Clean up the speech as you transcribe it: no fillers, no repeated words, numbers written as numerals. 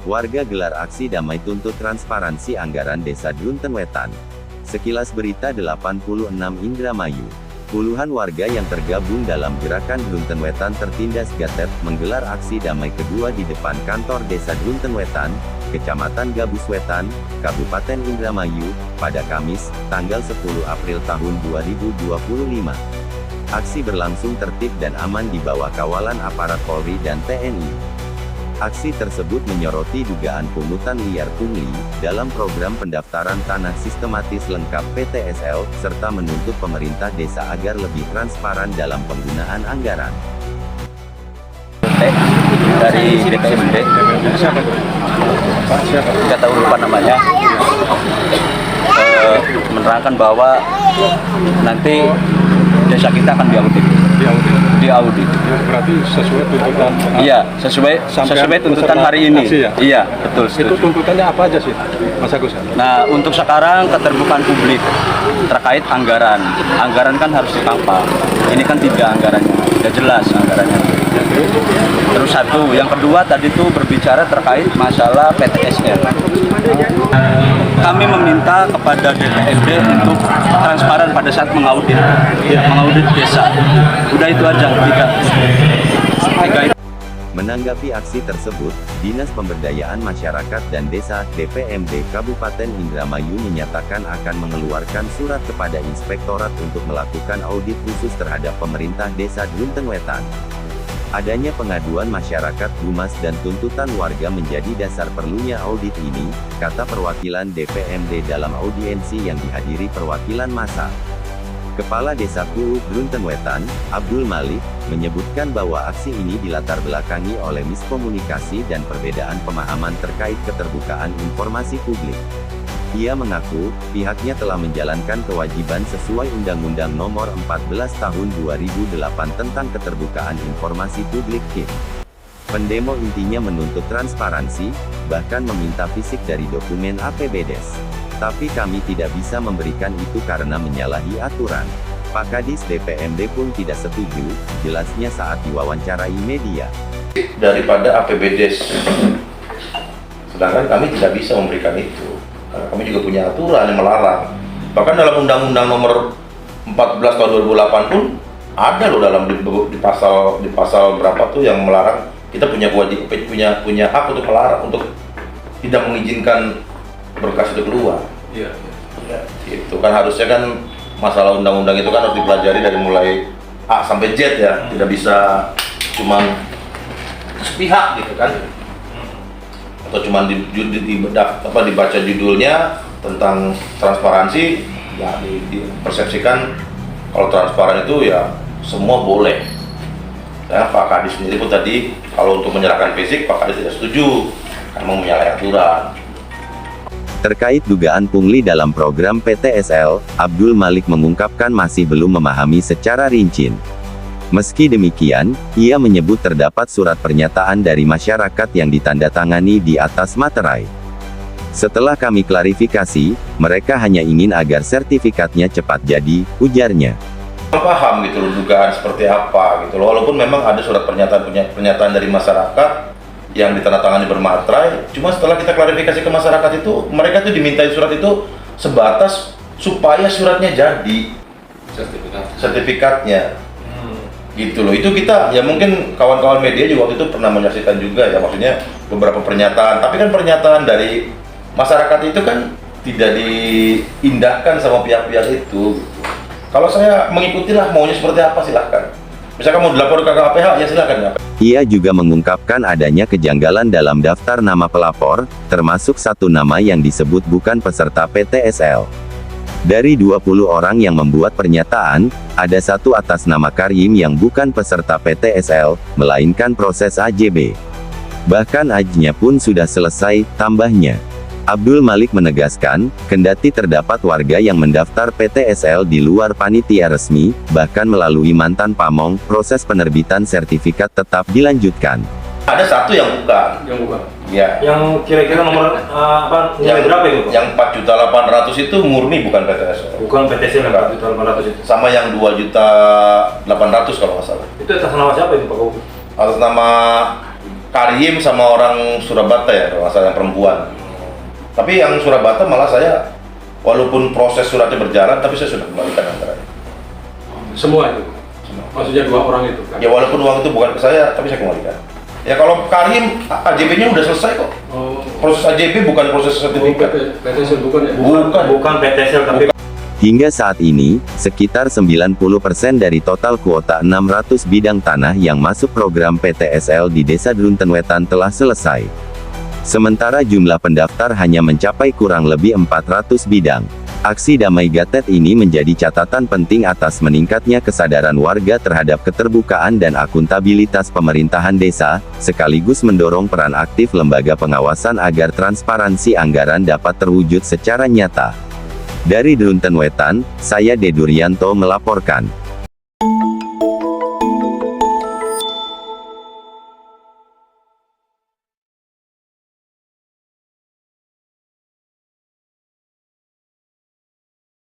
Warga gelar aksi damai tuntut transparansi anggaran Desa Drunten Wetan. Sekilas berita 86 Indramayu. Puluhan warga yang tergabung dalam gerakan Drunten Wetan tertindas gatet menggelar aksi damai kedua di depan kantor Desa Drunten Wetan, Kecamatan Gabus Wetan, Kabupaten Indramayu, pada Kamis, tanggal 10 April tahun 2025. Aksi berlangsung tertib dan aman di bawah kawalan aparat Polri dan TNI. Aksi tersebut menyoroti dugaan pungutan liar pungli dalam program pendaftaran tanah sistematis lengkap PTSL, serta menuntut pemerintah desa agar lebih transparan dalam penggunaan anggaran. Dari DPMD, kita tahu lupa namanya, menerangkan bahwa nanti desa kita akan diaudit. Berarti sesuai tuntutan. Iya, sesuai tuntutan hari ini. Ya? Iya, betul. Itu tuntutannya apa aja sih, Mas Agus? Nah, untuk sekarang keterbukaan publik terkait anggaran. Anggaran kan harus dipangpang. Ini kan tidak anggarannya, tidak jelas anggarannya. Terus satu, yang kedua tadi itu berbicara terkait masalah PTSL. Kami meminta kepada DPRD untuk transparan pada saat mengaudit desa. Udah itu aja, tiga itu. Menanggapi aksi tersebut, Dinas Pemberdayaan Masyarakat dan Desa (DPMD) Kabupaten Indramayu menyatakan akan mengeluarkan surat kepada Inspektorat untuk melakukan audit khusus terhadap pemerintah Desa Drunten Wetan. Adanya pengaduan masyarakat Dumas dan tuntutan warga menjadi dasar perlunya audit ini, kata perwakilan DPMD dalam audiensi yang dihadiri perwakilan massa. Kepala Desa Kuuk Drunten Wetan, Abdul Malik, menyebutkan bahwa aksi ini dilatar belakangi oleh miskomunikasi dan perbedaan pemahaman terkait keterbukaan informasi publik. Ia mengaku, pihaknya telah menjalankan kewajiban sesuai Undang-Undang Nomor 14 Tahun 2008 tentang Keterbukaan Informasi Publik (KIP). Pendemo intinya menuntut transparansi, bahkan meminta fisik dari dokumen APBDes. Tapi kami tidak bisa memberikan itu karena menyalahi aturan. Pak Kadis DPMD pun tidak setuju, jelasnya saat diwawancarai media. Daripada APBDes, sedangkan kami tidak bisa memberikan itu. Karena kami juga punya aturan yang melarang. Bahkan dalam Undang-Undang Nomor 14 Tahun 2008 pun ada loh dalam di pasal berapa tuh yang melarang. Kita punya hak untuk melarang, untuk tidak mengizinkan berkas itu keluar. Iya. Ya, itu kan harusnya kan masalah undang-undang itu kan harus dipelajari dari mulai A sampai Z ya. Tidak bisa cuman sepihak gitu kan. Atau cuma dibaca judulnya tentang transparansi, ya dipersepsikan kalau transparan itu ya semua boleh. Ya, Pak Kadis sendiri pun tadi kalau untuk menyerahkan fisik Pak Kadis tidak setuju karena menyalahi aturan. Terkait dugaan pungli dalam program PTSL, Abdul Malik mengungkapkan masih belum memahami secara rinci. Meski demikian, ia menyebut terdapat surat pernyataan dari masyarakat yang ditandatangani di atas materai. Setelah kami klarifikasi, mereka hanya ingin agar sertifikatnya cepat jadi, ujarnya. Paham gitu loh dugaan seperti apa gitu loh, walaupun memang ada surat pernyataan dari masyarakat yang ditandatangani bermaterai, cuma setelah kita klarifikasi ke masyarakat itu, mereka tuh dimintai surat itu sebatas supaya suratnya jadi sertifikatnya. Gitu loh, itu kita ya mungkin kawan-kawan media juga waktu itu pernah menyaksikan juga ya, maksudnya beberapa pernyataan, tapi kan pernyataan dari masyarakat itu kan tidak diindahkan sama pihak-pihak itu. Kalau saya mengikutilah maunya seperti apa silahkan, misalkan mau dilaporkan ke KPH ya silahkan ya. Ia juga mengungkapkan adanya kejanggalan dalam daftar nama pelapor, termasuk satu nama yang disebut bukan peserta PTSL. Dari 20 orang yang membuat pernyataan, ada satu atas nama Karim yang bukan peserta PTSL, melainkan proses AJB. Bahkan AJ-nya pun sudah selesai, tambahnya. Abdul Malik menegaskan, kendati terdapat warga yang mendaftar PTSL di luar panitia resmi, bahkan melalui mantan pamong, proses penerbitan sertifikat tetap dilanjutkan. Ada satu yang bukan. Ya. Yang kira-kira nomor nilai berapa itu? Yang 4.800.000 itu murni bukan PTSL. Bukan PTSL yang 4.800.000 itu. Sama yang 2.800.000 kalau nggak salah. Itu atas nama siapa itu Pak Kopi? Atas nama Karyim sama orang Surabaya ya, kalau nggak salah yang perempuan. Tapi yang Surabaya malah saya, walaupun proses suratnya berjalan, tapi saya sudah kembalikan anggarannya. Semua itu? Maksudnya 2 orang itu? Kan? Ya walaupun uang itu bukan ke saya, tapi saya kembalikan. Ya kalau Karyim, AJB-nya udah selesai kok. Oh. Proses AJB bukan proses sertifikat. PTSL bukan ya? Bukan. PTSL tapi Hingga saat ini, sekitar 90% dari total kuota 600 bidang tanah yang masuk program PTSL di Desa Druntenwetan telah selesai. Sementara jumlah pendaftar hanya mencapai kurang lebih 400 bidang. Aksi Damai Gatet ini menjadi catatan penting atas meningkatnya kesadaran warga terhadap keterbukaan dan akuntabilitas pemerintahan desa, sekaligus mendorong peran aktif lembaga pengawasan agar transparansi anggaran dapat terwujud secara nyata. Dari Druntenwetan, saya Dedurianto melaporkan.